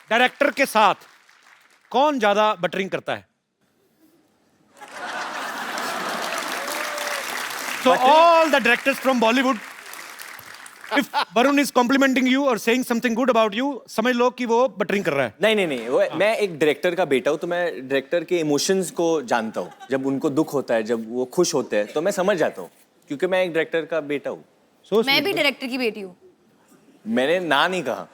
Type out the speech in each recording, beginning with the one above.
Director के साथ कौन ज्यादा बटरिंग करता है? So all the directors from Bollywood, if Varun is complimenting you or saying something good about you, समझ लो कि वो बटरिंग कर रहा है। नहीं वो मैं एक डायरेक्टर का बेटा हूँ, तो मैं डायरेक्टर के इमोशंस को जानता हूँ। जब उनको दुख होता है, जब वो खुश होते हैं, तो मैं समझ जाता हूँ, क्योंकि मैं एक डायरेक्टर का बेटा हूँ। मैं भी डायरेक्टर की बेटी हूँ। मैंने ना नहीं कहा।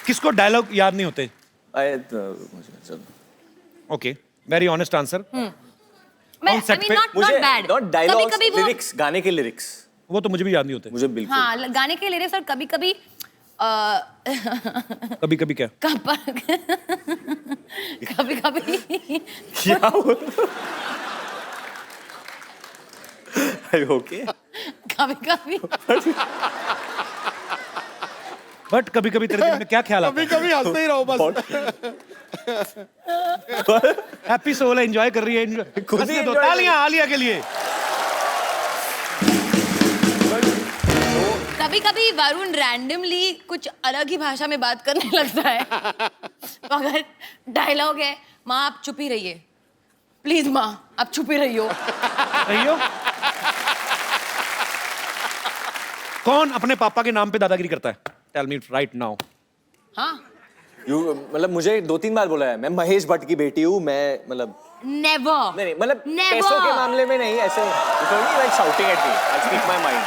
किसको डायलॉग याद नहीं होते? Okay, very honest answer. Not dialogues, lyrics, गाने के लिरिक्स, वो तो मुझे भी याद नहीं होते। मुझे बिल्कुल। हाँ, गाने के लिरिक्स और कभी-कभी कभी-कभी क्या? कभी-कभी क्या ओके, कभी-कभी बट कभी-कभी तेरे दिल में क्या ख्याल आता है? कभी-कभी हंसते ही रहो बस। हैप्पी सोल है, एंजॉय कर रही है। हंसने दो, तालियां आलिया के लिए। कभी-कभी वरुण रैंडमली कुछ अलग ही भाषा में बात करने लगता है। तो अगर डायलॉग है, माँ आप चुप ही रहिए, प्लीज माँ आप चुप ही रहियो। कौन अपने पापा के नाम पे दादागिरी करता है? Tell me right now. हाँ, मतलब मुझे 2-3 बार बोला है, मैं महेश भट्ट की बेटी हूँ, मैं मतलब नेवर। नहीं मतलब पैसों के मामले में नहीं, ऐसे like shouting at me, I speak my mind.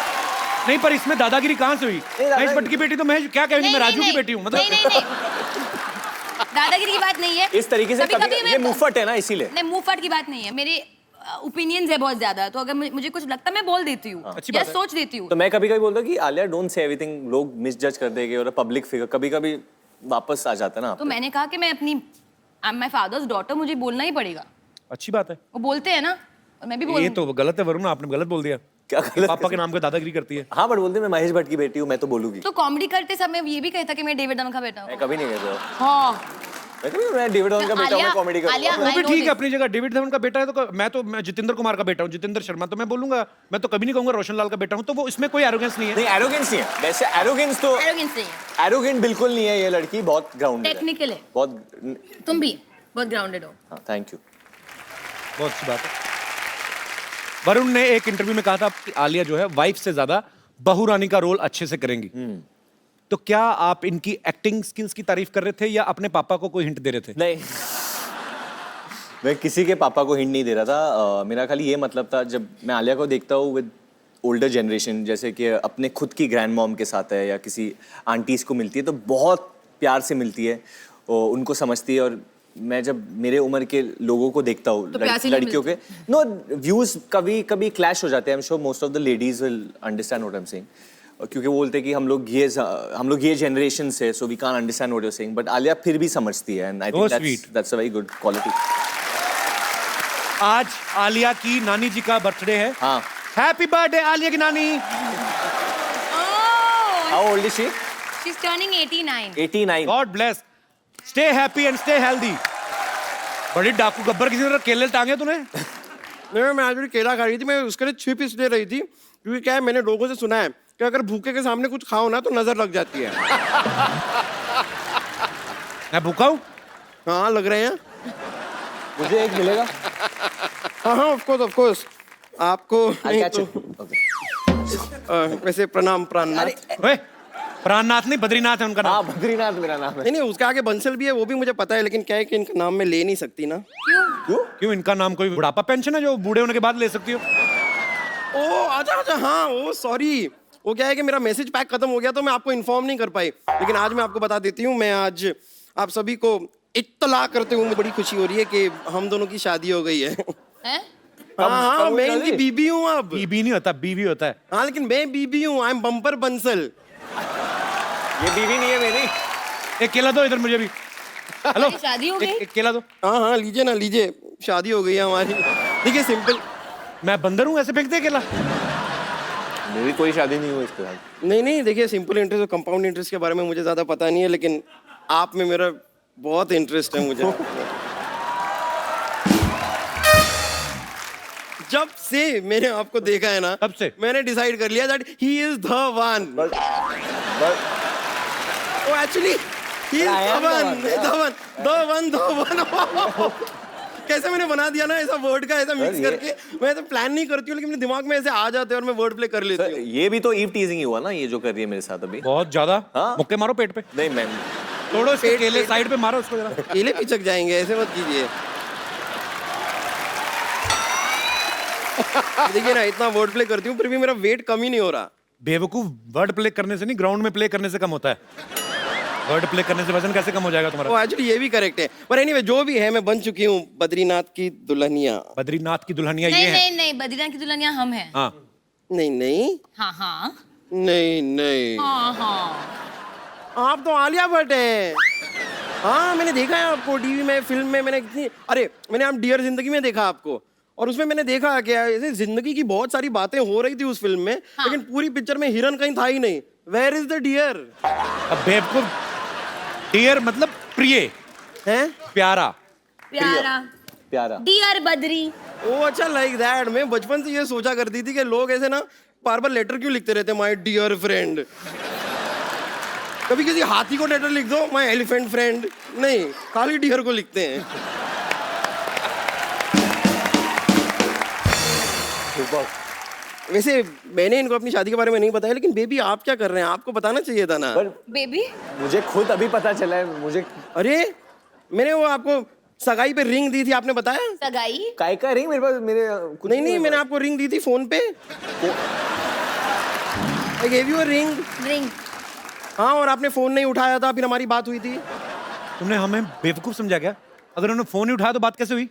नहीं, पर इसमें दादागिरी कहाँ से हुई? महेश भट्ट की बेटी तो महेश क्या कहेंगे, मैं राजू की बेटी हूँ, मतलब नहीं दादागिरी की बात नहीं है। इस तरीके से ये मुंहफट है ना, इसीलिए। नहीं, मुंहफट की बात नहीं है, मेरे ओपिनियंस है बहुत ज्यादा, तो अगर मुझे कुछ लगता है मैं बोल देती हूँ या सोच देती हूँ। तो मैं कभी-कभी बोलता हूँ कि आलिया डोंट से एवरीथिंग, लोग मिसजज कर देंगे, और पब्लिक फिगर कभी-कभी वापस आ जाता है ना। तो मैंने कहा कि मैं अपनी I am my father's daughter, मुझे बोलना ही पड़ेगा। अच्छी बात है। वो बोलते हैं ना, और मैं भी बोलूं। ये तो गलत है वरुण, आपने गलत बोल दिया। क्या गलत? पापा के नाम पे दादागिरी करती है। हाँ, बट बोलते मैं महेश भट्ट की बेटी हूँ, मैं तो बोलूंगी। तो कॉमेडी करते समय ये भी कहता कि मैं डेविड धवन का बेटा हूँ। मैं कभी नहीं कहता। हाँ, मैं डेविड धवन का बेटा हूँ, मैं कॉमेडी करूंगा। वो भी ठीक है अपनी जगह, डेविड धवन का बेटा है तो मैं जितेंद्र कुमार का बेटा हूँ, जितेंद्र शर्मा, तो मैं बोलूंगा, मैं तो कभी नहीं कहूंगा रोशन लाल का बेटा हूँ, तो वो इसमें कोई एरोगेंस नहीं है। नहीं, एरोगेंस नहीं है वैसे, एरोगेंस नहीं है, एरोगेंट बिल्कुल नहीं है ये लड़की, बहुत ग्राउंडेड है, टेक्निकल है, बहुत। तुम भी बहुत ग्राउंडेड हो। हाँ, थैंक यू, बहुत अच्छी बात है। वरुण ने एक इंटरव्यू में कहा था कि आलिया जो है वाइफ से ज्यादा बहू रानी का रोल अच्छे से करेंगी। तो क्या आप इनकी एक्टिंग स्किल्स की तारीफ कर रहे थे या अपने पापा को कोई हिंट दे रहे थे? नहीं, मैं किसी के पापा को हिंट नहीं दे रहा था। मेरा खाली ये मतलब था, जब मैं आलिया को देखता हूँ विद ओल्डर जनरेशन, जैसे कि अपने खुद की ग्रैंड मॉम के साथ है या किसी आंटीज को मिलती है, तो बहुत प्यार से मिलती है, और उनको समझती है। और मैं जब मेरे उम्र के लोगों को देखता हूँ, लड़कियों के नो व्यूज कभी कभी क्लैश हो जाते हैं। I am sure most of the ladies will understand what I am saying, क्योंकि वो बोलते हैं कि हम लोग ये जनरेशन से, so we can't understand what you are saying, but Alia फिर भी समझती है, and I think that's a very good quality. आज आलिया की नानी जी का बर्थडे है। हाँ, हैप्पी बर्थडे आलिया की नानी। How old is she? She is turning 89। 89। God bless, stay happy and stay healthy. बड़ी डाकू गब्बर, किसी तरह केले टांगे तूने? नहीं, मैं आज भी केला खा रही थी, मैं उसके लिए छिप इसलिए रही थी क्योंकि क्या है, मैंने लोगों से सुना है कि अगर भूखे के सामने कुछ खाओ ना तो नजर लग जाती है। मैं भूखा हूँ? हाँ, लग रहे हैं। मुझे एक मिलेगा? हाँ, ऑफ कोर्स आपको नहीं तो, वैसे प्रणाम प्राणनाथ। प्राणनाथ नहीं, बद्रीनाथ है उनका नाम। हाँ, बद्रीनाथ मेरा नाम है। नहीं, उसके आगे बंसल भी है, वो भी मुझे पता है, लेकिन क्या है कि इनका नाम मैं ले नहीं सकती ना। क्यों? इनका नाम कोई बुढ़ापा पेंशन है जो बूढ़े होने के बाद ले सकती हो? ओ अच्छा, हाँ, ओ सॉरी, वो क्या है कि मेरा मैसेज पैक खत्म हो गया तो मैं आपको इन्फॉर्म नहीं कर पाई, लेकिन आज मैं आपको बता देती हूँ। मैं आज आप सभी को इत्तला करते हुए बड़ी खुशी हो रही है कि हम दोनों की शादी हो गई है। हाँ, मैं इनकी बीबी हूँ। अब बीबी नहीं होता, बीवी होता है। हाँ, लेकिन मैं बीबी हूँ, आई एम बम्पर बंसल। ये बीवी नहीं है मेरी। एक केला दो इधर मुझे भी। हेलो, शादी हो गई? एक केला दो। हाँ, लीजिए ना, लीजिए, शादी हो गई है हमारी। देखिए, सिंपल। मैं बंदर हूँ, ऐसे फेंक दे केला? मेरी कोई शादी नहीं हुई इसके साथ। नहीं, देखिए, सिंपल इंटरेस्ट और कंपाउंड इंटरेस्ट के बारे में मुझे ज्यादा पता नहीं है, लेकिन आप में मेरा बहुत इंटरेस्ट है मुझे। जब से मैंने आपको देखा है ना, तब से मैंने डिसाइड कर लिया that he is the one. वो एक्चुअली धवन कैसे मैंने बना दिया ना ऐसा वर्ड का ऐसा मिक्स करके। मैं तो प्लान नहीं करती हूँ लेकिन मेरे दिमाग में ऐसे आ जाते हैं और मैं वर्ड प्ले कर लेती सर, हूँ। ये भी तो ईव टीजिंग ही हुआ ना, ये जो कर रही है मेरे साथ अभी। बहुत ज्यादा। हाँ? मुक्के मारो पेट पे, नहीं मैम, तोड़ो इसके केले, साइड पे मारो उसको जरा। केले पिचक जाएंगे, ऐसे मत कीजिए। देखिए ना, इतना वर्ड प्ले करती हूँ फिर भी मेरा वेट कम ही नहीं हो रहा। बेवकूफ, वर्ड प्ले करने से नहीं, ग्राउंड में प्ले करने से कम होता है। वर्ड प्ले करने से वजन कैसे कम हो जाएगा तुम्हारा? वो एक्चुअली ये भी करेक्ट है, पर एनीवे जो भी है मैं बन चुकी हूँ बद्रीनाथ की दुल्हनिया। बद्रीनाथ की दुल्हनिया ये नहीं है। नहीं नहीं, बद्रीनाथ की दुल्हनिया हम हैं। हाँ, नहीं नहीं हाँ हाँ नहीं नहीं, हाँ हाँ। आप तो आलिया भट्ट है। हाँ मैंने देखा है आपको टीवी में, फिल्म में। मैंने कितनी, अरे मैंने आप डियर जिंदगी में देखा आपको, और उसमें मैंने देखा कि ऐसे जिंदगी की बहुत सारी बातें हो रही थी उस फिल्म में। हाँ। लेकिन पूरी पिक्चर में हिरन कहीं था ही नहीं। Where is the deer? अब बेवकूफ, डियर मतलब प्रिय, हैं? प्यारा प्यारा। डियर बद्री। ओ अच्छा, लाइक दैट। मैं बचपन से ये सोचा करती थी कि लोग ऐसे ना बार बार लेटर क्यों लिखते रहते, माय डियर फ्रेंड। कभी किसी हाथी को लेटर लिख दो, माय एलिफेंट फ्रेंड। नहीं, खाली डियर को लिखते हैं। वैसे मैंने इनको अपनी शादी के बारे में नहीं बताया, लेकिन बेबी आप क्या कर रहे हैं, आपको बताना चाहिए था ना। पर बेबी मुझे खुद अभी पता चला है, मुझे अरे मैंने वो आपको सगाई पे रिंग दी थी, आपने बताया? सगाई? काय का रिंग मेरे पास, मेरे कुछ नहीं, मैंने आपको रिंग दी थी फोन पे। I gave you a ring. Ring. हाँ, और आपने फोन नहीं उठाया था, फिर हमारी बात हुई थी। तुमने हमें बेवकूफ समझा क्या? अगर उन्होंने फोन नहीं उठाया तो बात कैसे हुई?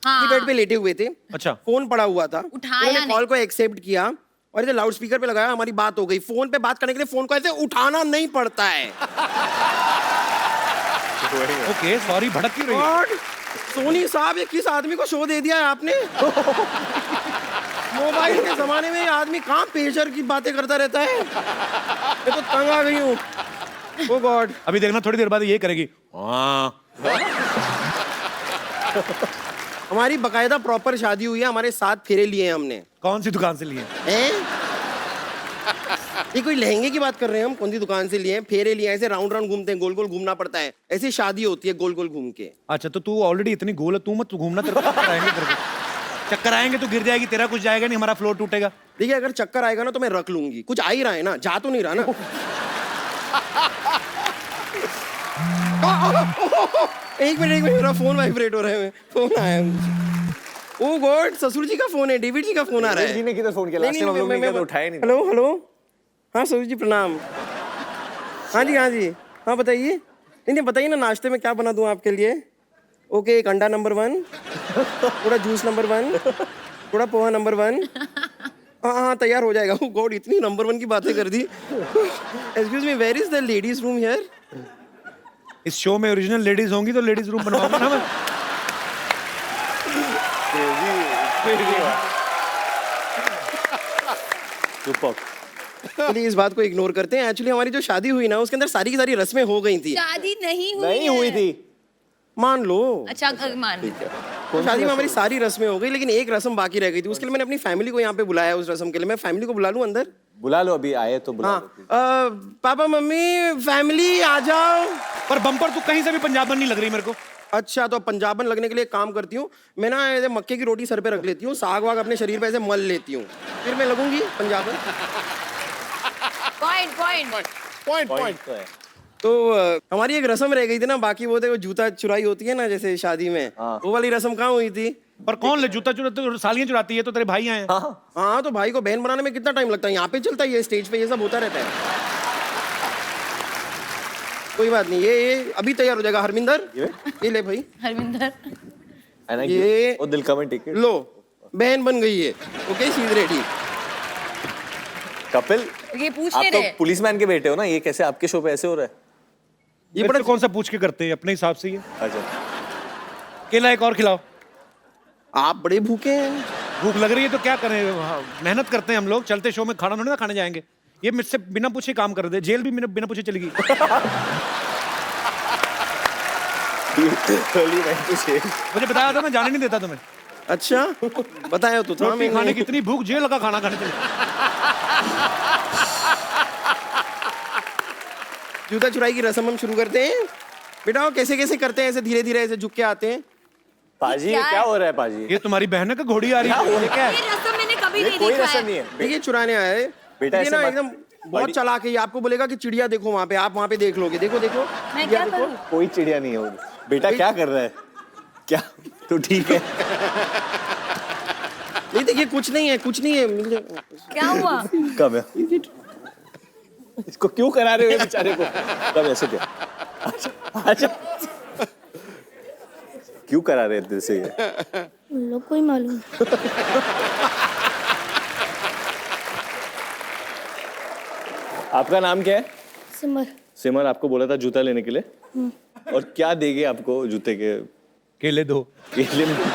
हाँ। बेड पे लेटे हुए थे, अच्छा। फोन पड़ा हुआ था, उठाया उन्होंने कॉल को एक्सेप्ट किया और इसे लाउड स्पीकर पे लगाया, हमारी बात हो गई। फोन पे बात करने के लिए फोन को ऐसे उठाना नहीं पड़ता है। ओके, सॉरी, भड़क क्यों रही है? गॉड, सोनी साहब ये किस आदमी को शो दे दिया है आपने? मोबाइल के जमाने में ये आदमी कहाँ पेशर की बातें करता रहता है। मैं तो तंग आ गई हूँ। ओ गॉड, अभी देखना थोड़ी देर बाद ये करेगी। हाँ, हमारी बकायदा प्रॉपर शादी हुई है, हमारे 7 फेरे लिए हैं हमने। कौन सी दुकान से लिए? हैं? ये कोई लहंगे की बात कर रहे हैं हम? कौन सी दुकान से लिए हैं? फेरे लिए हैं, ऐसे राउंड राउंड घूमते हैं, गोल गोल घूमना पड़ता है। ऐसी शादी होती है, गोल गोल घूम के। अच्छा, तो तू ऑलरेडी इतनी गोल है, तू मत घूमना, तेरे को चक्कर आएंगे, तेरे को चक्कर आएंगे तो गिर जाएगी, तेरा कुछ जाएगा नहीं, हमारा फ्लोर टूटेगा। देखिए अगर चक्कर आएगा ना तो मैं रख लूंगी। कुछ आ ही रहा है ना, जा तो नहीं रहा ना। एक मिनट, मेरा फोन वाइब्रेट हो रहा है। फोन आया है। ओ गॉड, ससुर जी का फोन है, डेविड जी का फोन आ रहा है। जी ने किधर फोन किया? नहीं, लास्ट टाइम हम लोग ने किया तो उठाया नहीं। हेलो हेलो, हाँ ससुर जी प्रणाम। हाँ जी हाँ जी, हाँ बताइए। नहीं बताइए ना, नाश्ते में क्या बना दूँ आपके लिए? ओके, एक अंडा नंबर 1, थोड़ा जूस नंबर 1, थोड़ा पोहा नंबर 1। हाँ हाँ तैयार हो जाएगा। ओ गॉड, इतनी नंबर 1 की बातें कर दी। Excuse me, where is the ladies room here? इस शो में ओरिजिनल लेडीज होंगी तो लेडीज रूम बनवाऊंगा ना मैं। चलिए इस बात को इग्नोर करते हैं। एक्चुअली हमारी जो शादी हुई ना, उसके अंदर सारी की सारी रस्में हो गई थी। शादी नहीं हुई नहीं हुई है। थी। मान लो। अच्छा मान ली। तो शादी में हमारी सारी रस्में हो गई, लेकिन एक रस्म बाकी रह गई थी। उसके लिए मैंने अपनी फैमिली को यहाँ पे बुलाया। उस रस्म के लिए मैं फैमिली को बुला लूँ अंदर? बुला लो, अभी आए तो बुला हाँ, लो। पापा मम्मी फैमिली आ जाओ। पर बम्पर तू कहीं से भी पंजाबन नहीं लग रही मेरे को। अच्छा, तो पंजाबन लगने के लिए एक काम करती हूँ, मैं ना ऐसे मक्के की रोटी सर पे रख लेती हूँ, साग वाग अपने शरीर पे ऐसे मल लेती हूँ, फिर मैं लगूंगी पंजाबन। पॉइंट पॉइंट पॉइंट तो है। तो हमारी एक रस्म रह गई थी ना बाकी, वो देखो जूता चुराई होती है ना जैसे शादी में, वो वाली रस्म कहाँ हुई थी? पर कौन ले जूता चुराते? तो सालियां चुराती है, तो तेरे भाई आए हैं। हाँ, तो भाई को बहन बनाने में कितना टाइम लगता है? यहाँ पे चलता है, ये स्टेज पे ये सब होता रहता है। कोई बात नहीं, ये अभी तैयार हो जाएगा। हरमिंदर, ये ले भाई। हरमिंदर ये वो दिल का में टिकट लो, बहन बन गई है। Okay, she is ready. Kapil, ये पूछ आप ले तो रहे। पुलिसमैन के बेटे हो ना, ये कैसे आपके शो पे ऐसे हो रहा है? ये बड़ा कौन सा पूछ के करते हैं, अपने हिसाब से। ये अच्छा, केला एक और खिलाओ। आप बड़े भूखे हैं। भूख लग रही है तो क्या करें, मेहनत करते हैं हम लोग। चलते शो में खाना थोड़ी ना खाने जाएंगे। ये मुझसे बिना पूछे काम कर दे, जेल भी बिना पूछे चली गई। मुझे बताया था, मैं जाने नहीं देता तुम्हें। अच्छा, बताया तो था रोटी खाने की इतनी भूख, जेल का खाना खाने चली। जूता चुराई की रस्म हम शुरू करते हैं। बेटा वो कैसे कैसे करते हैं, ऐसे धीरे धीरे ऐसे झुक के आते हैं। पाजी ये क्या हो रहा है पाजी? ये तुम्हारी बहन है का घोड़ी आ रही है? ये क्या है? ये रस्म मैंने कभी ये नहीं कोई देखा रस्म है। नहीं है। देखिए चुराने आया है बेटा, ये ऐसे ना मत- एकदम बहुत चालाक है। ये आपको बोलेगा कि चिड़िया देखो वहाँ पे, आप वहाँ पे देख लोगे। देखो देखो मैं चिड़िया क्या देखो। करूं? कोई चिड़िया नहीं है वो। बेटा क्या कर रहा है? क्या तू ठीक है? नहीं देखिए कुछ नहीं है, कुछ नहीं है। मिल जाएगा। क्या हुआ? कब है? इसको क्यों करा रहे हो बेचारे को? कब ऐसे क्या? अच्छा क्यों करा रहे थे से? लोग कोई मालूम। आपका नाम क्या है? सिमर। सिमर आपको बोला था जूता लेने के लिए, और क्या देंगे आपको जूते के केले दो। केले में?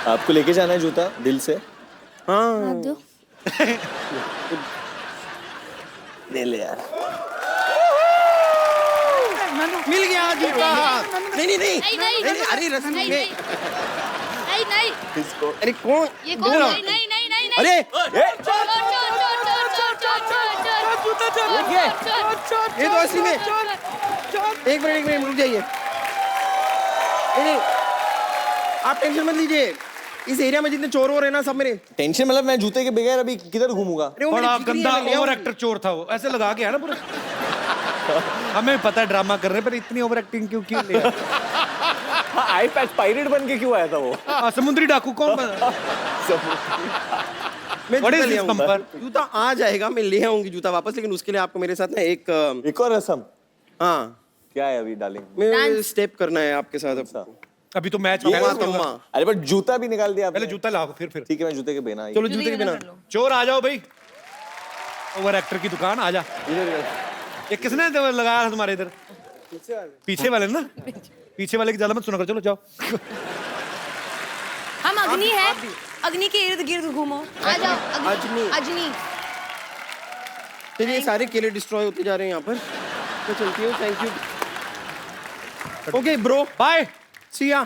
आपको लेके जाना है जूता दिल से? हाँ आप दो। ले ले यार। मिल गया जूता। नहीं नहीं नहीं नहीं, नहीं, अरे रस्म नहीं, में नहीं नहीं इसको अरे कौन ये कौन? बोलो। नहीं नहीं नहीं नहीं अरे ये तो असली में। एक मिनट रुक जाइए। नहीं नहीं आप टेंशन मत लीजिए। इस एरिया में जितने चोर हो रहे हैं ना सब मेरे। टेंशन मतलब मैं जूते के बगैर अभी किधर घूमूंगा? अरे वो बड़ा मेरी ठिकरी गंदा है, मैं ले ओवर आऊंगी। एक्टर चोर था वो, ऐसे लगा के है ना पूरा। हमें पता है ड्रामा कर रहे हैं, पर इतनी ओवर एक्टिंग क्यों ले आए? आई पैच पायरेट बन के क्यों आया था वो? समुद्री डाकू कौन बना? मैं What जूता is ले this आऊंगा। bumper? जूता आ जाएगा, मैं ले आऊंगी जूता वापस, लेकिन उसके लिए आपको मेरे साथ ना एक एक और रस्म हाँ क्या है अभी डालेंगे? मैं Dance. स्टेप करना है आपके साथ अब। अभी तो मैच तम्मा तम्मा। अरे बट जूता भी निकाल दिया पहले आपने। जूता लाओ फिर ठीक है मैं जूते के बिना ही- चलो जूते के बिना। चोर आ जाओ भाई, ओवर एक्टर की दुकान आ जा। ये किसने लगाया था तुम्हारे इधर? पीछे वाले ना, पीछे वाले की ज्यादा मत सुना कर, चलो जाओ। हम अग्नि है, अग्नि के इर्द गिर्द घूमो। आ जाओ अग्नि। अग्नि। चलिए सारे केले डिस्ट्रॉय होते जा रहे हैं यहाँ पर। मैं चलती हूँ, thank you. Okay bro, bye. See ya.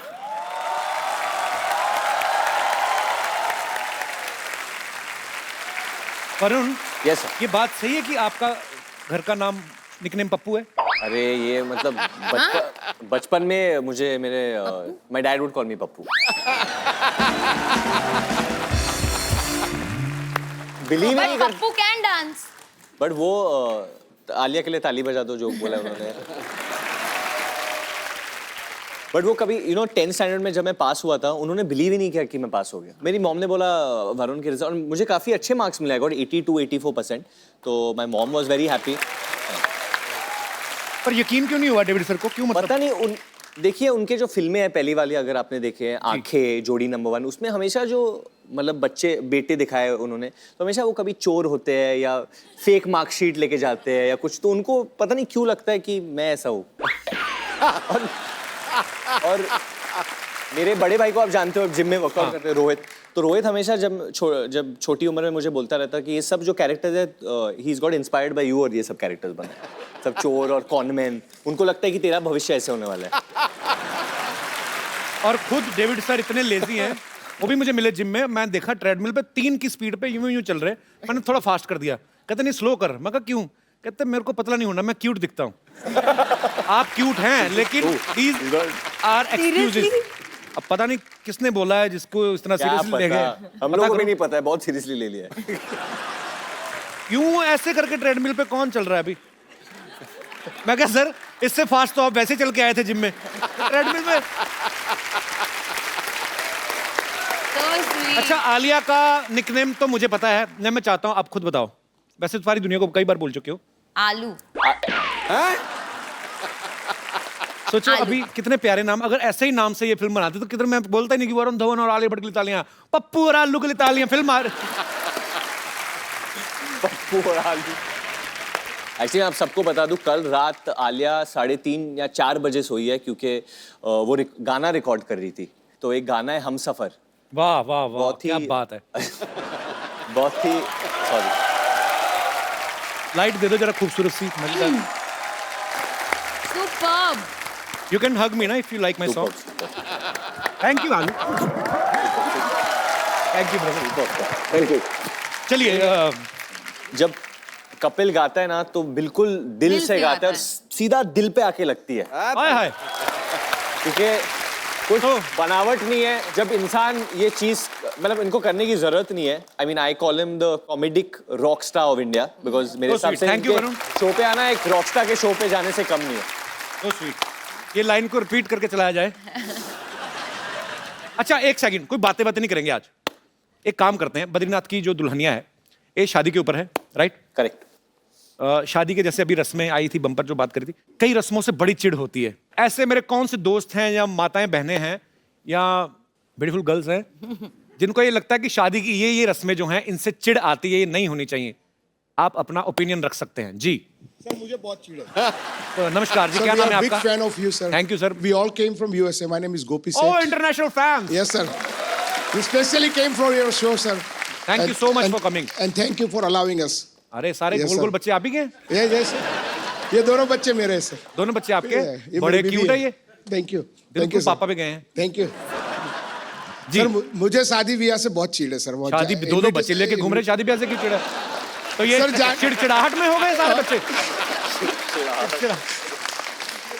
Varun, Yes, sir. ये बात सही है कि आपका घर का नाम निकनेम पप्पू है? अरे ये मतलब बचपन में मुझे मेरे my dad would call me Pappu. Believe नहीं कर, पप्पू कैन डांस। बट वो आलिया के लिए ताली बजा दो जो बोला उन्होंने। बट वो कभी 10th स्टैंडर्ड में जब मैं पास हुआ था उन्होंने बिलीव ही नहीं किया कि मैं पास हो गया। मेरी मॉम ने बोला वरुण के रिजल्ट, और मुझे काफ़ी अच्छे मार्क्स मिले, गॉट 82-84%। तो my mom was very happy. पर यकीन क्यों नहीं हुआ डेविड सर को? क्यों मतलब? पता नहीं देखिए उनके जो फिल्में हैं पहली वाली अगर आपने देखे हैं, आंखें, जोड़ी नंबर 1, उसमें हमेशा जो मतलब बच्चे बेटे दिखाए उन्होंने, तो हमेशा वो कभी चोर होते हैं या फेक मार्कशीट लेके जाते हैं या कुछ, तो उनको पता नहीं क्यों लगता है कि मैं ऐसा हूँ। और मेरे बड़े भाई को आप जानते हो, जिम में वर्कआउट करते हैं, रोहित। तो रोहित हमेशा जब छोटी उम्र में मुझे बोलता रहता कि ये सब जो कैरेक्टर्स है, he is got inspired by you, और ये सब कैरेक्टर्स बने, सब चोर और कॉनमैन, उनको लगता है कि तेरा भविष्य ऐसे होने वाला है। और खुद डेविड सर इतने लेजी हैं, वो भी मुझे मिले जिम में, मैं देखा ट्रेडमिल पे 3 की स्पीड पे यूं चल रहे, मैंने थोड़ा फास्ट कर दिया। कहते नहीं स्लो कर, मैं कहा क्यों? कहते मेरे को पतला नहीं होना, मैं क्यूट दिखता हूँ। आप क्यूट हैं लेकिन these are excuses। अब पता नहीं किसने बोला है जिसको इतना क्या सीरियसली ले पता, गए। हम पता लोगों को करो। भी नहीं पता है, बहुत सीरियसली ले लिया है। यूं ऐसे करके ट्रेडमिल पे कौन चल रहा है अभी? मैं कहा सर इससे फास्ट तो आप वैसे चल के आए थे जिम में, ट्रेडमिल में। अच्छा, आलिया का निकनेम तो मुझे पता है, मैं चाहता हूँ आप खुद बताओ। वैसे सारी दुनिया को कई बार बोल चुके हो। आलू। सोचो आलू। अभी कितने प्यारे नाम, अगर ऐसे ही नाम से ये फिल्म बनाते तो किधर, मैं बोलता ही नहीं कि वरुण धवन और आलिया भट्ट के लिए तालियां, पप्पू और आलू के लिए तालियां, फिल्म आ एक्चुअली आप सबको बता दूं, कल रात आलिया 3:30 या 4 बजे सोई है, क्योंकि वो गाना रिकॉर्ड कर रही थी। तो एक गाना है हम सफर, वाह वाह वाह, बहुत ही क्या बात है। बहुत ही सॉरी, लाइट दे दो जरा खूबसूरत सी, मजेदार। Superb. You can hug me ना if you like my song. Thank you आलू, thank you brother. Thank you. चलिए जब कपिल गाता है ना तो बिल्कुल दिल से गाता है और सीधा दिल पे आके लगती है, हाय हाय। क्योंकि कुछ बनावट नहीं है। जब इंसान ये चीज मतलब इनको करने की जरूरत नहीं है। I mean I call him the comedic rock star of India because मेरे हिसाब से Thank you, वरुण। शो पे आना एक रॉक स्टार के शो पे जाने से कम नहीं है। So sweet. ये लाइन को रिपीट करके चलाया जाए। अच्छा एक सेकंड, कोई बातें नहीं करेंगे आज। एक काम करते हैं, बद्रीनाथ की जो दुल्हनिया है ये शादी के ऊपर है, राइट? करेक्ट। शादी के जैसे अभी रस्में आई थी, बम्पर जो बात करी थी, कई रस्मों से बड़ी चिढ़ होती है। ऐसे मेरे कौन से दोस्त हैं या माताएं बहनें हैं या ब्यूटीफुल गर्ल्स हैं जिनको ये लगता है कि शादी की ये रस्में जो हैं इनसे चिढ़ आती है, ये नहीं होनी चाहिए? आप अपना ओपिनियन रख सकते हैं जी। सर मुझे बहुत चिढ़ है। तो नमस्कार जी, क्या नाम है बिग आपका? Fan of you sir. Thank you, sir. We all came from USA. My name is Gopi Oh, Seth. international fans. Yes sir. We specially came for your show sir. Thank you so much for coming. And thank you for allowing us. अरे सारे Yes, गोल गोल sir. बच्चे आप ही के हैं? ये sir, ये दोनों बच्चे मेरे हैं सर। दोनों बच्चे आपके? ये बड़े मेरी क्यूट बीवी है ये। Thank you. थैंक बिल्कुल यू सर। पापा भी गए हैं थैंक यू जी। सर। मुझे शादी ब्याह से बहुत चिढ़ है सर। बहुत शादी दो बच्चे लेके घूम रहे, शादी ब्याह से क्यों चिढ़ा? तो ये सर, चिड़चिड़ाहट में हो गए सारे बच्चे।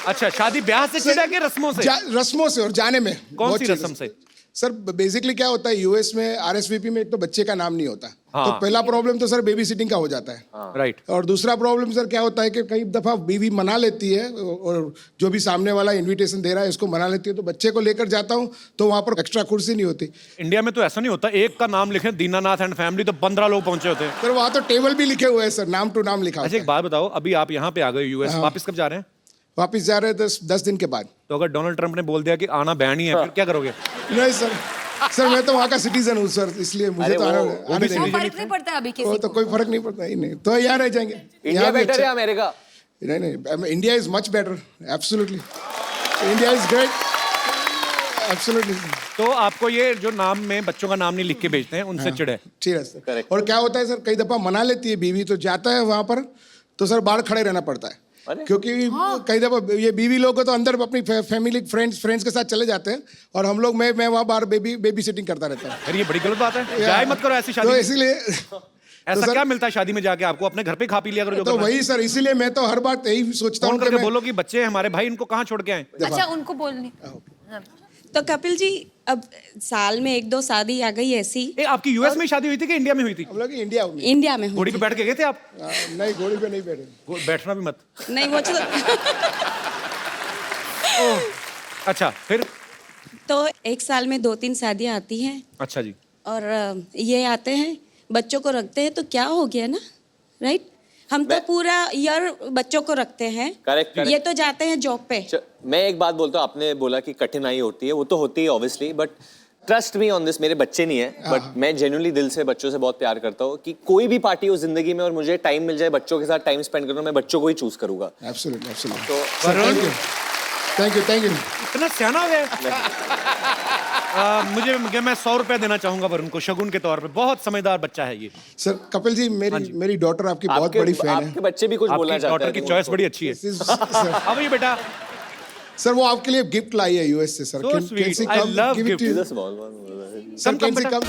अच्छा, शादी ब्याह से चिढ़ा के रस्मों से? रस्मों से और जाने में। कौन बहुत सी चिढ़ रस्म से? सर बेसिकली क्या होता है यूएस में आरएसवीपी में, एक तो बच्चे का नाम नहीं होता। हाँ। तो पहला प्रॉब्लम तो सर बेबी सिटिंग का हो जाता है। राइट। और दूसरा प्रॉब्लम सर क्या होता है कि कई दफा बीवी मना लेती है और जो भी सामने वाला इनविटेशन दे रहा है इसको मना लेती है, तो बच्चे को लेकर जाता हूँ तो वहाँ पर एक्स्ट्रा कुर्सी नहीं होती। इंडिया में तो ऐसा नहीं होता, एक का नाम लिखें दीनानाथ एंड फैमिली तो 15 लोग पहुंचे होते हैं। सर वहाँ तो टेबल भी लिखे हुए हैं सर, नाम टू नाम लिखा अच्छा होता एक है। बात बताओ, अभी आप यहाँ पे आ गए यूएस, हाँ। वापस कब जा रहे हैं? वापिस जा रहे हैं 10 दिन के बाद। तो अगर डोनाल्ड ट्रंप ने बोल दिया कि आना बैन ही है, फिर क्या करोगे? नहीं सर, सर मैं तो वहाँ का सिटीजन हूँ सर, इसलिए मुझे अरे तो वो आने भी देंगे। फर्क नहीं पड़ता अभी वो किसी तो को। कोई फर्क नहीं पड़ता ही नहीं, तो यहाँ रह जाएंगे। इंडिया यहाँ भी बेटर है अच्छा- अमेरिका? नहीं, India is much better, absolutely. India is great, absolutely. तो आपको ये जो नाम में बच्चों का नाम नहीं लिख के भेजते हैं उनसे चिढ़ है? ठीक है सर। Correct. और क्या होता है सर, कई दफा मना लेती है बीवी, तो जाता है वहां पर तो सर बाहर खड़े रहना पड़ता है। अरे? क्योंकि कई दफा ये बीवी लोग तो अंदर अपनी फैमिली फ्रेंड्स के साथ चले जाते हैं और हम लोग मैं वहाँ बाहर बेबी सिटिंग करता रहता हूँ। फिर ये बड़ी गलत बात है, जाए मत करो ऐसी शादी तो में। इसीलिए ऐसा सर- क्या मिलता है शादी में जाके आपको? अपने घर पे खा पी लिया करो जो तो करना है। वही सर, इसीलिए मैं तो हर बार यही सोचता फोन हूँ कि करके मैं बोलो कि बच्चे हैं हमारे भाई, इनको कहाँ छोड़ के आए? अच्छा उनको बोलनी। तो कपिल जी, अब साल में 1-2 शादी आ गई ऐसी। ए, आपकी यूएस में शादी हुई थी कि इंडिया में हुई थी? हम लोग इंडिया में। इंडिया में घोड़ी हुई पे बैठ के गए थे आप? नहीं, घोड़ी पे नहीं बैठे। बैठना भी मत। नहीं वो तो अच्छा फिर? तो एक साल में 2-3 शादियां आती हैं अच्छा जी। और ये आते हैं, बच्चों को रखते हैं, तो क्या हो गया ना, राइट? हम तो पूरा ईयर बच्चों को रखते हैं। Correct, correct. ये तो जाते हैं जॉब पे। मैं एक बात बोलता हूँ, आपने बोला कि कठिनाई होती है, वो तो होती है obviously, but trust me on this, मेरे बच्चे नहीं है बट मैं जेन्युइनली दिल से बच्चों से बहुत प्यार करता हूँ कि कोई भी पार्टी हो जिंदगी में और मुझे टाइम मिल जाए बच्चों के साथ टाइम स्पेंड करना, मैं बच्चों को ही चूज करूंगा। Absolutely, absolutely. तो thank you, thank you, thank you. इतना सियाना हो गया। मुझे मैं 100 रुपया देना चाहूंगा वरुण को शगुन के तौर पे, बहुत समझदार बच्चा है ये। सर कपिल जी, मेरी डॉटर आपकी बहुत बड़ी फैन है। आपके बच्चे भी कुछ बोलना आपकी चाहते हैं? डॉटर की चॉइस बड़ी अच्छी है। सर, अब ये बेटा सर वो आपके लिए गिफ्ट लाई है यूएस से sir. So sweet. I love gift. Sir can see बेटा। कम?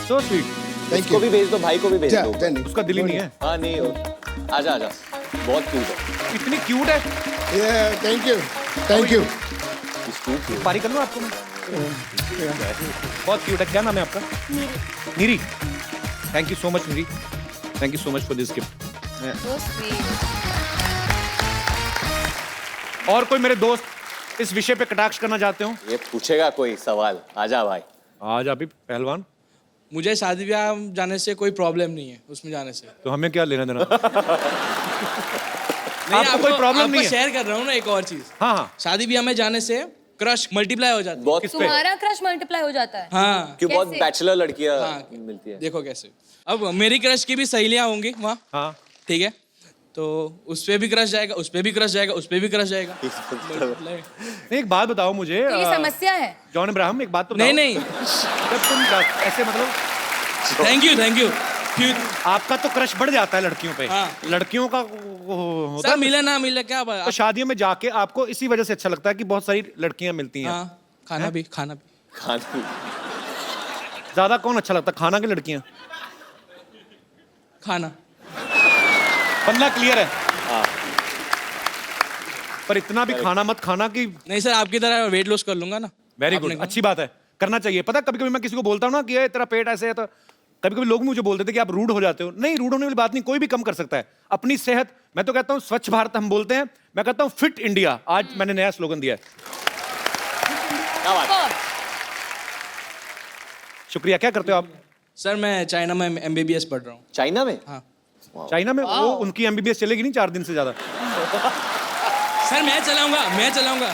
So sweet. थैंक इसको यू। भी भेज दो, भाई को भी भेज दो। उसका दिल ही नहीं है। हाँ नहीं हो, आजा आजा, बहुत क्यूट है। इतनी क्यूट है। Thank you, thank you. पारी कर लो आपको मैं। बहुत क्यूट है। क्या नाम है आपका? Neeri. Thank you so much Neeri, thank you so much for this gift. So sweet. और कोई मेरे दोस्त इस विषय पे कटाक्ष करना चाहते हो? ये पूछेगा कोई सवाल, आजा भाई। आज अभी पहलवान, मुझे शादी ब्याह जाने से कोई प्रॉब्लम नहीं है, उसमें जाने से। तो हमें क्या लेना देना? नहीं, आपको कोई प्रॉब्लम नहीं है? शेयर कर रहा हूँ ना एक और चीज। हाँ हाँ। शादी ब्याह में जाने से क्रश मल्टीप्लाई हो जाती है। बहुत किस पे? तुम्हारा क्रश मल्टीप्लाई हो जाता है? हाँ, क्यों, बहुत कैसे? बैचलर लड़कियां हाँ। मिलती है। देखो कैसे। अब मेरी क्रश की भी सहेलियां होंगी वहाँ, हाँ ठीक है? तो उस पे भी क्रश जाएगा, उस पे भी क्रश जाएगा, उस पे भी क्रश जाएगा। एक बात बताओ मुझे, तो ये समस्या है। जॉन अब्राहम, एक बात तो बताओ। नहीं नहीं, जब तुम ऐसे मतलब थैंक यू थैंक यू। आपका तो क्रश बढ़ जाता है लड़कियों पे। हाँ। लड़कियों का वो होता सर है। मिले ना मिले क्या बात। तो शादियों में जाके आपको इसी वजह से अच्छा लगता है कि बहुत सारी लड़कियां मिलती हैं। हाँ, खाना भी। खाना ज्यादा कौन अच्छा लगता है, खाना की लड़कियां? खाना। पन्ना क्लियर है। पर इतना भी खाना मत खाना कि नहीं सर, आपकी तरह वेट लॉस कर लूंगा ना। वेरी आपने गुड, कहा। अच्छी बात है, करना चाहिए। पता कभी कभी मैं किसी को बोलता हूँ ना कि ये तेरा पेट ऐसे है, तो कभी कभी लोग मुझे बोलते थे कि आप रूड हो जाते हो। नहीं, रूड होने वाली बात नहीं, कोई भी कम कर सकता है अपनी सेहत। मैं तो कहता हूँ स्वच्छ भारत हम बोलते हैं, मैं कहता हूँ फिट इंडिया। आज मैंने नया स्लोगन दिया है। क्या बात। शुक्रिया। क्या करते हो आप? सर मैं चाइना में MBBS पढ़ रहा हूँ। चाइना में? हाँ चाइना में? वो उनकी MBBS चलेगी नहीं 4 दिन से ज्यादा। सर, मैं चलाऊंगा।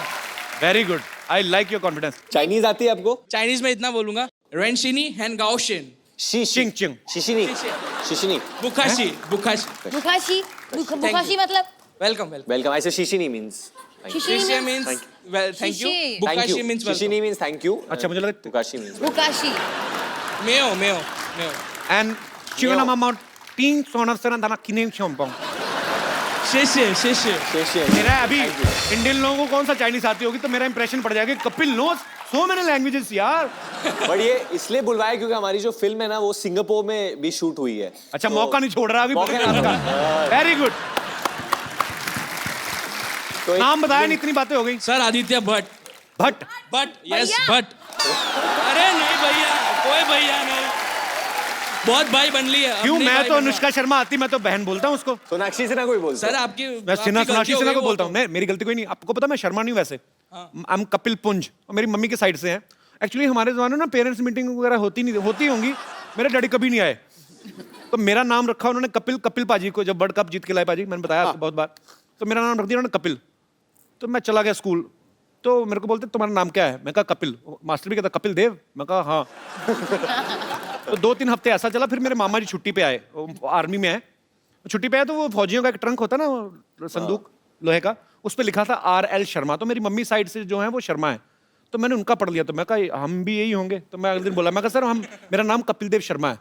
Very good, I like your confidence. Chinese आती है आपको? चाइनीज में इतना बोलूंगा, रेनशिनी हैन गाओशिन चिंग चिंग। शिशिनी। बुखाशी। बुखाशी बुखाशी मतलब वेलकम। वेलकम। ऐसे शिशिनी मींस शिशी मींस थैंक यू। शिशी। बुखाशी मींस शिशिनी मींस थैंक यू। अच्छा, मुझे लगा बुकाशी मींस बुकाशी मेयो। एंड चिवना मामा तीन सोना से ना किने शोंपोंग। शेषे। मेरा अभी इंडियन लोगों को कौन सा चाइनीज आती होगी तो मेरा इंप्रेशन पड़ जाएगा। Kapil knows so many languages यार। बट ये इसलिए बुलवाया क्योंकि हमारी जो फिल्म है ना वो सिंगापुर में भी शूट हुई है। अच्छा, मौका नहीं छोड़ रहा अभी। मौका नहीं छोड़ रहा। Very good. तो नाम बताया नहीं, इतनी बातें हो गई। सर आदित्य भट्ट। यस भैया। भट्ट। अरे नहीं भैया, कोई भैया नहीं, बहुत भाई बन ली है। क्यों? अपने मैं भाई तो बनवा। अनुष्का शर्मा आती, मैं तो बहन बोलता हूँ उसको। सोनाक्षी सिन्हा कोई बोलता सर आपकी मैं सिन्हा आपकी सोनाक्षी गलती हो सिन्हा गई, को वो बोलता तो- हूँ। मैं, मेरी गलती कोई नहीं। आपको पता मैं शर्मा नहीं हूँ वैसे। आई एम कपिल पुंज, और मेरी मम्मी के साइड से है। एक्चुअली हमारे जमाने में ना पेरेंट्स मीटिंग वगैरह होती होंगी। मेरे डैडी कभी नहीं आए, तो मेरा नाम रखा उन्होंने कपिल पाजी को। जब वर्ल्ड कप जीत के लाए पाजी, मैंने बताया आपको बहुत बार, तो मेरा नाम रख दिया उन्होंने कपिल। तो मैं चला गया स्कूल, तो मेरे को बोलते तुम्हारा नाम क्या है? मैं कहा कपिल। मास्टर भी कहता कपिल देव। मैं कहा हाँ। तो 2-3 हफ्ते ऐसा चला। फिर मेरे मामा जी छुट्टी पे आए, वो आर्मी में है। छुट्टी पे आए तो वो फौजियों का एक ट्रंक होता ना, वो संदूक लोहे का, उस पर लिखा था RL शर्मा। तो मेरी मम्मी साइड से जो है वो शर्मा है, तो मैंने उनका पढ़ लिया। तो मैं कहा हम भी यही होंगे। तो मैं अगले दिन बोला, मैं कहा सर मेरा नाम कपिल देव शर्मा है।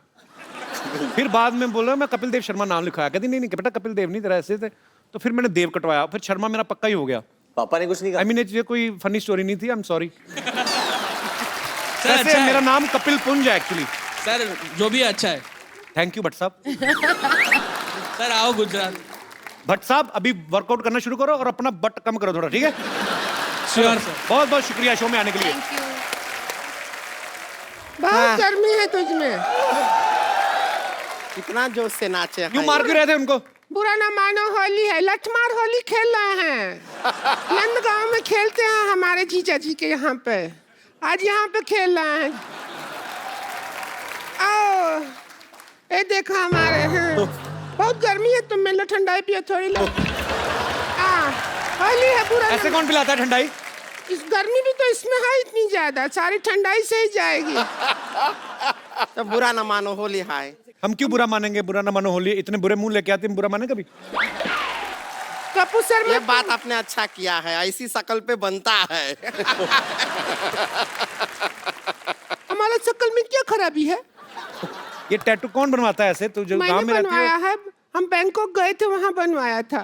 फिर बाद में बोला मैं कपिल देव शर्मा नाम लिखवाया। कहती नहीं बेटा कपिल देव नहीं, तेरा ऐसे थे। तो फिर मैंने देव कटवाया, फिर शर्मा मेरा पक्का ही हो गया। पापा ने कुछ नहीं कहा? आई मीन ये कोई फनी स्टोरी नहीं थी, आई एम सॉरी। सर अच्छा वैसे है। मेरा नाम कपिल पुंज है एक्चुअली। सर जो भी अच्छा है। थैंक यू भट्ट साहब। सर आओ गुजरात। भट्ट साहब अभी वर्कआउट करना शुरू करो और अपना बट कम करो थोड़ा, ठीक है? Sure sir. बहुत बहुत शुक्रिया शो में आने के लिए। Thank you. बहुत गर्मी है तुझमें। इतना जोश से नाचे क्यों मार क्यों रहे थे उनको? बुरा ना मानो, होली है, लठमार होली खेल रहे हैं। नंदगांव में खेलते हैं हमारे जीजा जी के यहाँ पे। आज यहाँ पे खेल रहे हैं। आओ, ये देखो हमारे हैं। बहुत गर्मी है, तुम में ठंडाई पियो थोड़ी लो। होली है, बुरा ऐसे ना, कौन पिलाता है ठंडाई? इस गर्मी भी तो इसमें है इतनी ज्यादा, सारी ठंडाई से ही जाएगी। तो बुरा ना मानो, होली है। हम क्यों बुरा मानेंगे? बुरा ना मानो होली। इतने बुरे मुंह लेके आते हैं, बुरा माने कभी? कपूर सर, ये बात आपने अच्छा किया है, ऐसी शक्ल पे बनता है। हमारा शक्ल में क्या खराबी है? ये टैटू कौन बनवाता है ऐसे? तू जो गांव मैंने में रहती बनवाया है। है, हम बैंकॉक गए थे, वहां बनवाया था।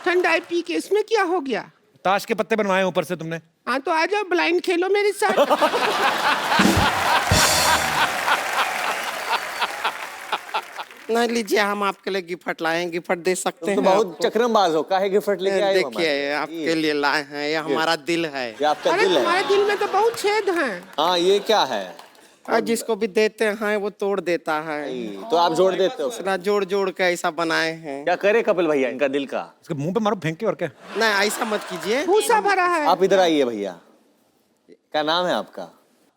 ठंडाई पी के, इसमें क्या हो गया? ताश के पत्ते बनवाए ऊपर से तुमने। हाँ तो आ जाओ, ब्लाइंड खेलो मेरे साथ। नहीं लीजिए, हम आपके लिए गिफ्ट लाए हैं, गिफ्ट दे सकते हैं। तो बहुत आपको। चक्रमबाज हो, काहे गिफ्ट लेके आए हो हमारे? देखिए आपके लिए लाए हैं, ये हमारा दिल है। ये आपका अरे दिल है? तुम्हारे दिल में तो बहुत छेद हैं। हाँ, ये क्या है? और जिसको भी देते हैं वो तोड़ देता है। तो आप जोड़ देते हो? दूसरा जोड़ जोड़ के ऐसा बनाए हैं। क्या करे कपिल भैया इनका दिल का? इसके मुंह पे मारो फेंक के, और क्या? नहीं ऐसा मत कीजिए, भूसा भरा है। आप इधर आइए भैया। क्या नाम है आपका?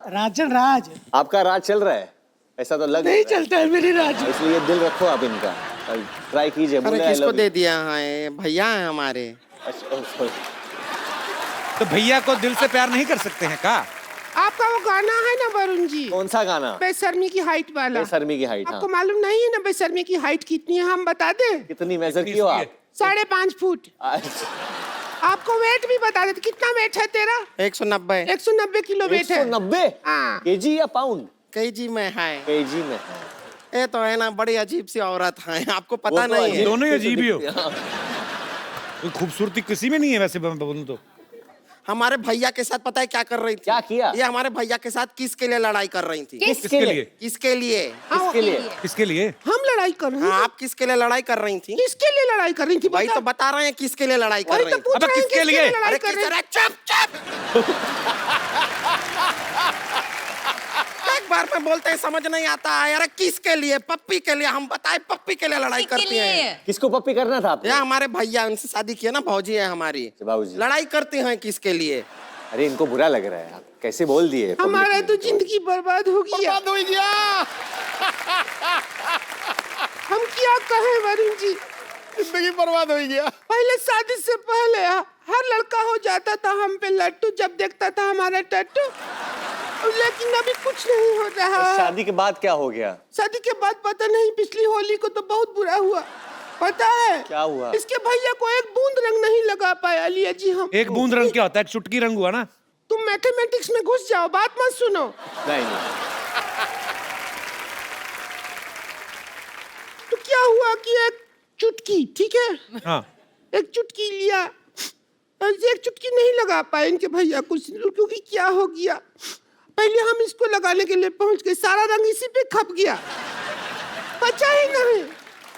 राजन राज। आपका राज चल रहा है? ऐसा तो लग नहीं रहा है। चलता है मेरी राज। इसलिए दिल रखो आप इनका, ट्राई कीजिए। अरे बोले I किसको love दे you। दिया है? भैया है हमारे। अच्छा, sorry। तो भैया को दिल से प्यार नहीं कर सकते हैं का? आपका वो गाना है ना वरुण जी, कौन सा गाना? बेशर्मी की हाइट वाला। बेशर्मी की हाइट। आपको हाँ। मालूम नहीं है ना बेशर्मी की हाइट कितनी है? हम बता दें। कितनी मेजर की हो आप? 5.5 फुट। अच्छा, आपको वेट भी बता देते। कितना वेट है तेरा? 190। 190 किलो वेट है। 190 हाँ। केजी या पाउंड? केजी में है। केजी में है। ये तो है ना, बड़ी अजीब सी औरत है, आपको वो पता तो नहीं है। दोनों ही अजीब ही हो। हाँ। कोई खूबसूरती किसी में नहीं है वैसे, मैं बोलूं तो। हमारे भैया के साथ पता है क्या कर रही थी? क्या किया? ये हमारे भैया के साथ किसके लिए लड़ाई कर रही थी? किसके लिए? किसके लिए? किसके लिए? किसके लिए? हम लड़ाई कर रहे हाँ, हैं। आप किसके लिए लड़ाई कर रही थी? किसके लिए लड़ाई कर रही थी? वही बता। तो बता रहे हैं किसके लिए लड़ाई कर वही रही तो थी। पूछ अबे रहे हैं किसके लिए? लड़ाई अरे कर किस रहे हैं? तरह चुप एक बार में बोलते हैं समझ नहीं आता है। अरे किसके लिए? पप्पी के लिए। हम बताए पप्पी के लिए लड़ाई किसके करती हैं। लिए? किसको पप्पी करना था आपको? ये हमारे भैया, उनसे शादी की है ना, भौजी है हमारी। बाबूजी। लड़ाई करती हैं किसके लिए? अरे इनको बुरा लग रहा है, आप कैसे बोल दिए public हमारा में? तो जिंदगी बर्बाद हो गई। बर्बाद हो गया। हम क्या कहें वरुण जी? जिंदगी बर्बाद हो गया। पहले शादी से पहले हर लड़का हो जाता था हम पे लट्टू जब देखता था हमारा टट्टू, लेकिन अभी कुछ नहीं हो रहा है। शादी के बाद क्या हो गया? शादी के बाद पता नहीं, पिछली होली को तो बहुत बुरा हुआ। पता है क्या हुआ? इसके भैया को एक बूंद रंग नहीं लगा पाया लिया जी हम। एक बूंद रंग क्या होता है? एक चुटकी रंग हुआ ना? तुम मैथमेटिक्स में घुस जाओ, बात मत सुनो। नहीं तो क्या हुआ कि एक चुटकी, ठीक है, हाँ। एक चुटकी लिया और एक चुटकी नहीं लगा पाए इनके भैया कुछ, क्योंकि क्या हो गया, पहले हम इसको लगाने के लिए पहुंच गए, सारा रंग इसी पे खप गया, बचा ही नहीं,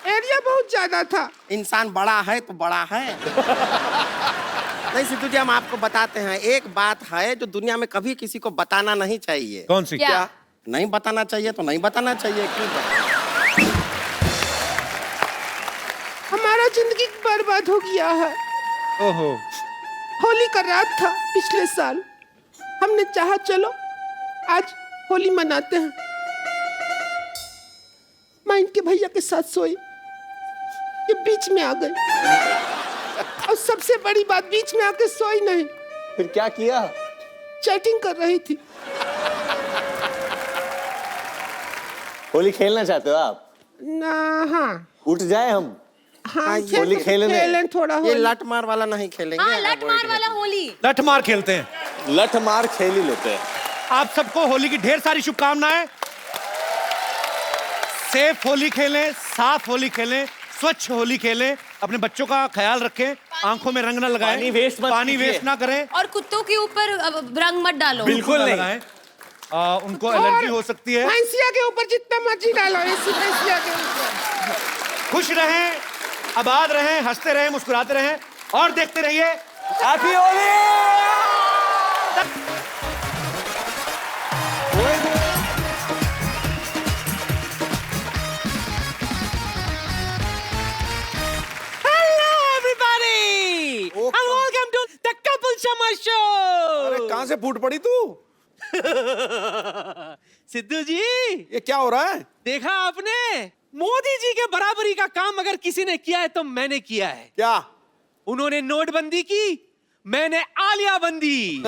एरिया बहुत ज्यादा था। इंसान बड़ा है तो बड़ा है। नहीं सिद्धू जी, हम आपको बताते हैं, एक बात है जो दुनिया में कभी किसी को बताना नहीं चाहिए। कौन सी? क्या? नहीं बताना चाहिए तो नहीं बताना चाहिए। क्यों? हमारा जिंदगी बर्बाद हो गया है। ओहो। होली का रात था पिछले साल, हमने चाहा चलो आज होली मनाते हैं। मैं इनके भैया के साथ सोई, ये बीच में आ गई, और सबसे बड़ी बात, बीच में आके सोई नहीं, फिर क्या किया? चैटिंग कर रही थी। होली खेलना चाहते हो आप? ना, हाँ उठ जाए हम? हाँ, होली खेलने। खेलें थोड़ा ये होली। लट मार वाला नहीं खेलेंगे। हाँ, लट मार वाला होली। लठ मार खेलते हैं। लठ मार खेल ही लेते हैं। आप सबको होली की ढेर सारी शुभकामनाएं। सेफ होली खेलें, साफ होली खेलें, स्वच्छ होली खेलें, अपने बच्चों का ख्याल रखें, आंखों में रंग ना लगाएं, पानी वेस्ट मत पानी कीजिए। वेस्ट ना करें, और कुत्तों के ऊपर रंग मत डालो। बिल्कुल ना नहीं। लगाएं। उनको एलर्जी हो सकती है। भैंसिया के ऊपर जितना मर्जी डालो, ऐसी भैंसिया के ऊपर। खुश रहें, आबाद रहें, हंसते रहें, मुस्कुराते रहें और देखते रहिए happy Holi. And welcome to the Couple Summer Show. अरे कहाँ से फूट पड़ी तू? सिद्धू जी, ये क्या हो रहा है? देखा आपने, मोदी जी के बराबरी का काम अगर किसी ने किया है तो मैंने किया है। क्या? उन्होंने नोटबंदी की, मैंने आलिया बंदी।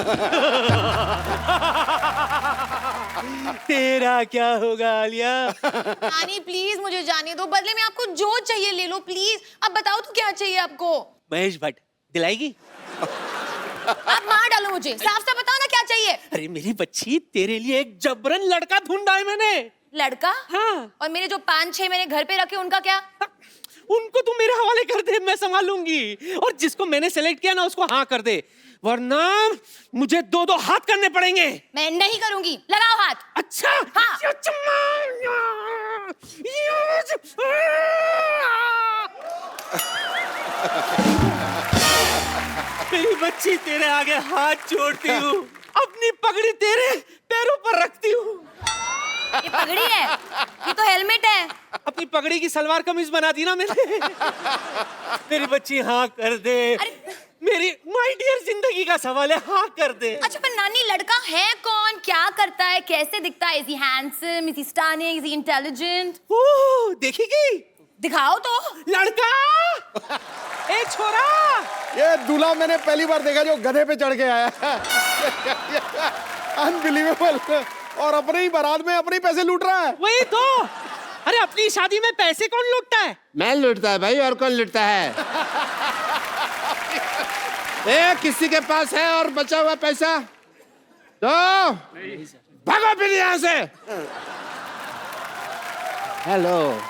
तेरा क्या होगा आलिया? नानी प्लीज मुझे जाने दो, बदले में आपको जो चाहिए ले लो प्लीज। अब बताओ तो क्या चाहिए आपको? महेश भट्ट दिलाएगी? आप मार डालो मुझे, साफ साफ बताओ ना क्या चाहिए। अरे मेरी बच्ची, तेरे लिए एक जबरन लड़का ढूंढा है मैंने। लड़का? हाँ। और मेरे जो 5-6 मैंने घर पे रखे उनका क्या? उनको तू मेरे हवाले कर दे, मैं संभालूंगी। और जिसको मैंने सेलेक्ट किया ना उसको हाँ कर दे, वरना मुझे 2-2 हाथ करने पड़ेंगे। मैं नहीं करूंगी, लगाओ हाथ। अच्छा? हाँ। मेरी बच्ची, तेरे आगे हाथ जोड़ती हूँ, अपनी पगड़ी तेरे पैरों पर रखती हूँ। ये पगड़ी है, ये तो हेलमेट है। अपनी पगड़ी की सलवार कमीज बना दी ना मैंने। मेरी बच्ची हाँ कर दे। मेरी माय डियर जिंदगी का सवाल है, हाँ कर दे। अच्छा पर नानी, लड़का है कौन, क्या करता है, कैसे दिखता है? Is he handsome, is he stunning, is he intelligent? Oh, देखेगी? दिखाओ तो। लड़का, एक छोरा। ये दूल्हा मैंने पहली बार देखा जो गधे पे चढ़ के आया। अनबिलीवेबल। और अपने ही बारात में अपने ही पैसे लूट रहा है। वही तो। अरे अपनी शादी में पैसे कौन लूटता है? मैं लूटता है भाई, और कौन लूटता है? किसी के पास है और बचा हुआ पैसा तो भागो फिर यहाँ से। हेलो।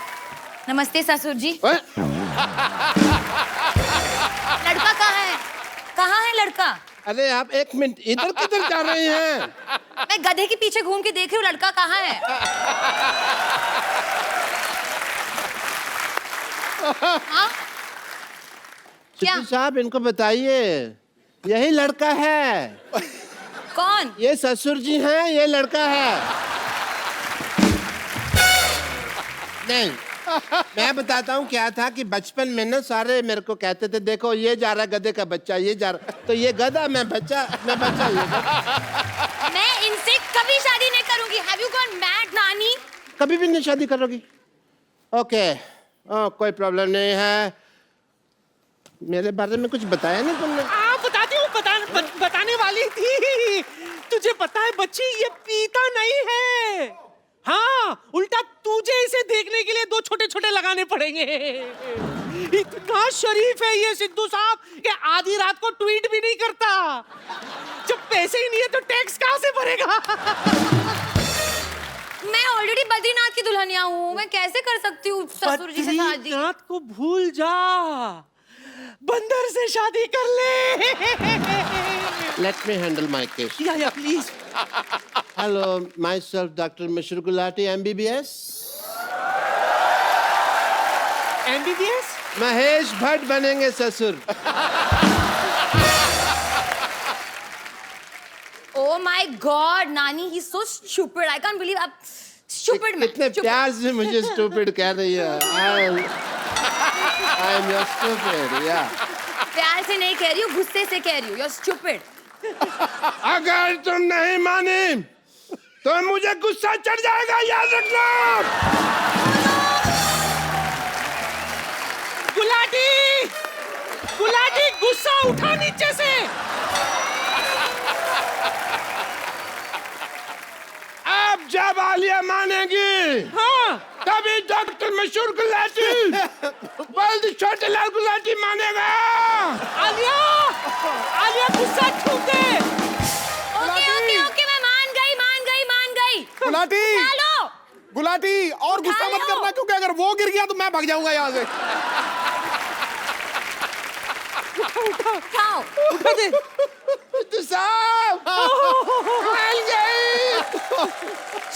नमस्ते ससुर जी। ओए, लड़का कहाँ है? कहाँ है लड़का? अरे आप एक मिनट इधर किधर जा रही हैं? मैं गधे के पीछे घूम के देख रही हूँ लड़का कहाँ है। हाँ? क्या? चिट्टू साहब इनको बताइए, यही लड़का है। कौन? ये ससुर जी हैं, ये लड़का है। नहीं, मैं बताता हूँ क्या था कि बचपन में ना सारे मेरे को कहते थे, देखो ये जा रहा गधे का बच्चा, ये जा रहा, तो ये गधा, मैं बच्चा, ये गधा। मैं इनसे कभी शादी नहीं करूंगी। Have you gone mad, नानी? कभी भी नहीं शादी करोगी? ओके, कोई प्रॉब्लम नहीं है। मेरे बारे में कुछ बताया नहीं तुमने? बताती हूँ, बताने वाली थी। तुझे पता है बच्ची, ये पीता नहीं है। हाँ, उल्टा तुझे इसे देखने के लिए 2 छोटे-छोटे लगाने पड़ेंगे। इतना शरीफ है ये सिद्धू साहब कि आधी रात को ट्वीट भी नहीं करता। जब पैसे ही नहीं है तो टैक्स कहाँ से भरेगा? मैं ऑलरेडी बद्रीनाथ की दुल्हनिया हूँ, मैं कैसे कर सकती हूँ ससुर जी से शादी? बद्रीनाथ को भूल जा, बंदर से शादी कर ले। Let me handle my case. या please. Hello, myself, Dr. Mishra Gulati, MBBS. MBBS? Mahesh Bhatt बनेंगे ससुर। Oh my God, नानी, he's so stupid. I can't believe आप stupid man. कितने stupid. प्यार से मुझे stupid कह रही है। I am your stupid, yeah. प्यार से नहीं कह रही हूँ, गुस्से से कह रही हूँ। You're stupid. अगर तुम नहीं मानी तो मुझे गुस्सा चढ़ जाएगा, याद रखना। गुलाटी, गुलाटी, गुस्सा उठा नीचे से। अब जब आलिया मानेगी, हाँ, तभी डॉक्टर मशहूर गुलाटी बल्द छोटे लाल गुलाटी मानेगा। आलिया, आलिया गुस्सा छूट दे। ओके, मैं मान गई। गुलाटी, चलो। गुलाटी, और गुस्सा मत लो। करना, क्योंकि अगर वो गिर गया तो मैं भाग जाऊंगा यहाँ से। उठाओ। उठा दे। साहब, मान गई।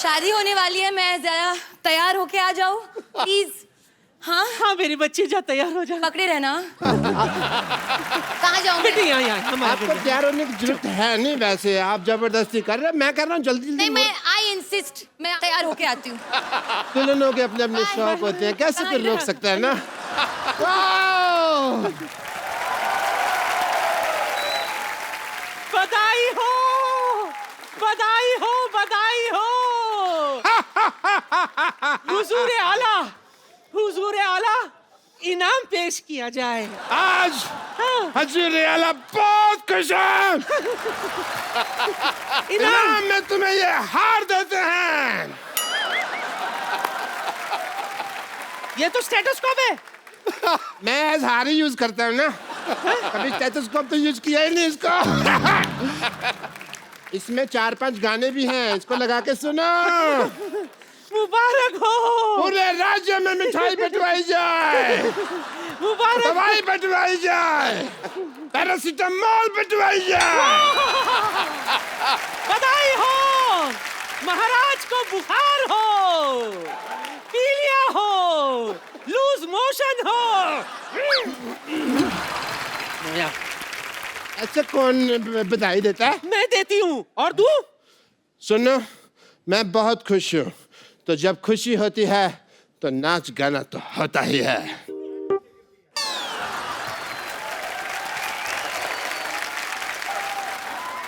शादी होने वाली है, मैं जरा तैयार होके आ जाऊँ प्लीज। हाँ हाँ मेरी बच्ची, जा तैयार हो जा। पकड़े रहना। कहाँ जाऊँ बेटी मैं? यहाँ हमारे आपको तैयार होने की जरूरत है नहीं, वैसे आप जबरदस्ती कर रहे हैं। मैं कर रहा हूँ जल्दी नहीं, जल्दी। I insist, मैं तैयार होके आती हूँ। दुल्हनों के अपने अपने शौक होते हैं, कैसे कोई रोक सकता है ना? वाह! बधाई हो, बधाई हो, बधाई हो। हुजूर आला, हुजूर आला, इनाम पेश किया जाए। आज हजूर आला बहुत खुश है। इनाम में तुम्हें ये हार देते हैं। ये तो स्टेटोस्कोप है। मैं एज हार ही यूज करता हूँ ना, कभी स्टेथोस्कोप तो यूज किया ही नहीं इसको। इसमें 4-5 गाने भी हैं, इसको लगा के सुनो। मुबारक हो, पूरे राज्य में मिठाई बंटवाई जाए, मुबारक। दवाई बंटवाई जाए, पैरासीटामोल बंटवाई जाए। बधाई हो, महाराज को बुखार हो, पीलिया हो, लूज मोशन हो। अच्छा कौन बधाई देता है? मैं देती हूँ, और तू? सुनो, मैं बहुत खुश हूँ, तो जब खुशी होती है तो नाच गाना तो होता ही है।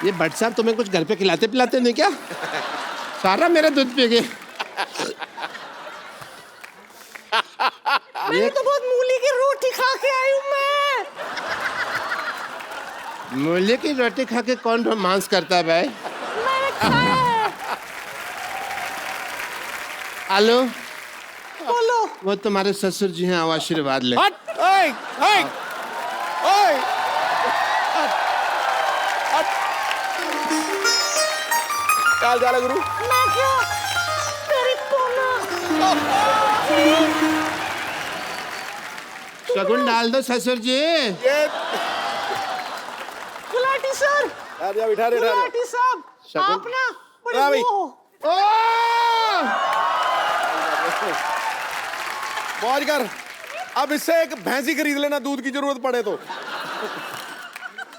ये भट्ट साहब तुम्हें कुछ घर पे खिलाते पिलाते नहीं क्या? सारा मेरा दूध पी गए। मैंने तो बहुत मूली की रोटी खा के आई हूँ मैं। मूली की रोटी खा के कौन रोमांस करता है भाई? मैंने खाया है। हेलो, बोलो। वो तुम्हारे ससुर जी हैं, आओ आशीर्वाद ले। हट, ओए, ओए, ओए। चाल जाला गुरु। मैं क्या? तेरी शगुन डाल दो ससुर जी। गुलाटी सर, बिठा दे गुलाटी साहब आप ना बड़े हाँ भाई। वो हो। मौज कर, अब इससे एक भैंसी खरीद लेना दूध की जरूरत पड़े तो।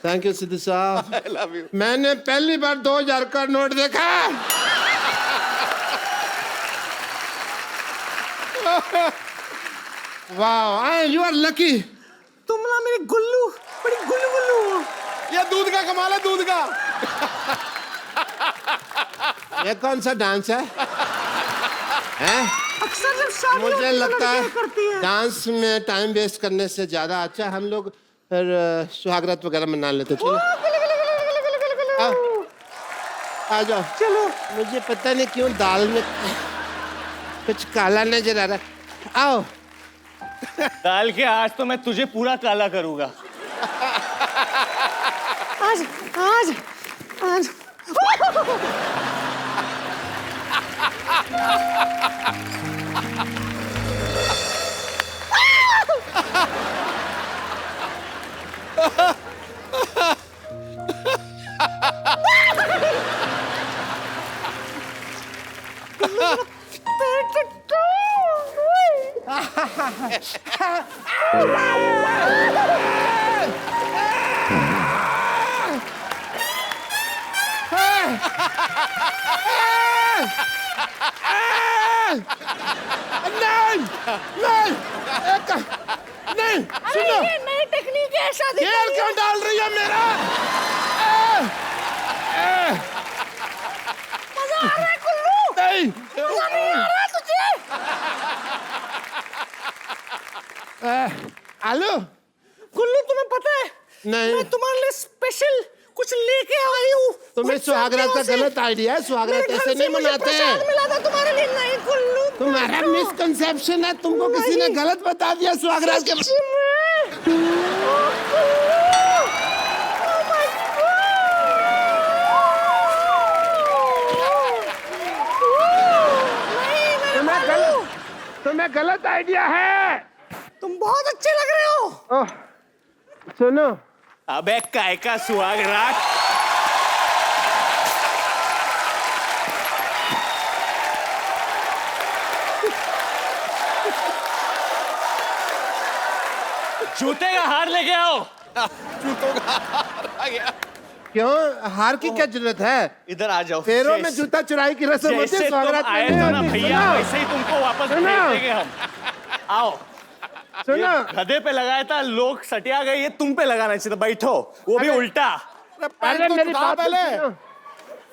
थैंक यू सिद्धू साहब। I love you. मैंने पहली बार 2000 का नोट देखा। वाह, यू आर लकी। तुम ना मेरे गुल्लू, बड़ी गुल्लू गुल्लू हो। ये दूध का कमाल है, दूध का। ये कौन सा डांस है? हैं? अक्सर जब शादी मुझे होती है, लगता लड़कियां करती है हैं। डांस में टाइम वेस्ट करने से ज्यादा अच्छा हम लोग फिर सुहागरात वगैरह मना लेते। चलो आओ, आ जाओ। चलो मुझे पता नहीं क्यों दाल में कुछ काला नजर आ रहा है। आओ। डाल के आज तो मैं तुझे पूरा काला करूंगा। आज आज आज नहीं, सुनो। ये नई टेक्निक है शादी तेल क्यों डाल रही है मेरा? मजा आ रहा है कुल्लू, नहीं। मजा नहीं आ रहा है तुझे? आलू? गुल्लू तुम्हें पता है नहीं। मैं तुम्हारे लिए स्पेशल कुछ लेके आई हूँ। तुम्हें सुहागरात का गलत आइडिया है। सुहागरात ऐसे नहीं मनाते हैं। मिला था तुम्हारे लिए। नहीं गुल्लू, तुम्हारा मिसकंसेप्शन है। तुमको किसी ने गलत बता दिया सुहागरात के। तुम्हें गलत आइडिया है। तुम बहुत अच्छे लग रहे हो। ओह, सुनो। अबे काय का सुहागरात? जूते का हार लेके आओ। जूतों का हार आ गया। क्यों? हार की क्या जरूरत है? इधर आ जाओ। पैरों में जूता चुराई की रस्म होती जैसे है। तुम सुहागरात में आए नहीं थे ना होती। भैया, सुनो। वैसे ही तुमको वापस भेज सुनो। देंगे हम। आओ। सुनो। ये गधे पे लगाया था, लोग सटिया गए, ये तुम पे लगाना चाहिए था। बैठो, वो भी उल्टा। अरे मेरी बात पहले। सुनो।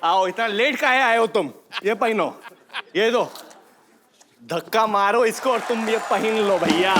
आओ, इतना लेट काहे आए हो तुम? ये पहनो, ये दो, धक्का मारो इसको और तुम ये पहन लो भैया।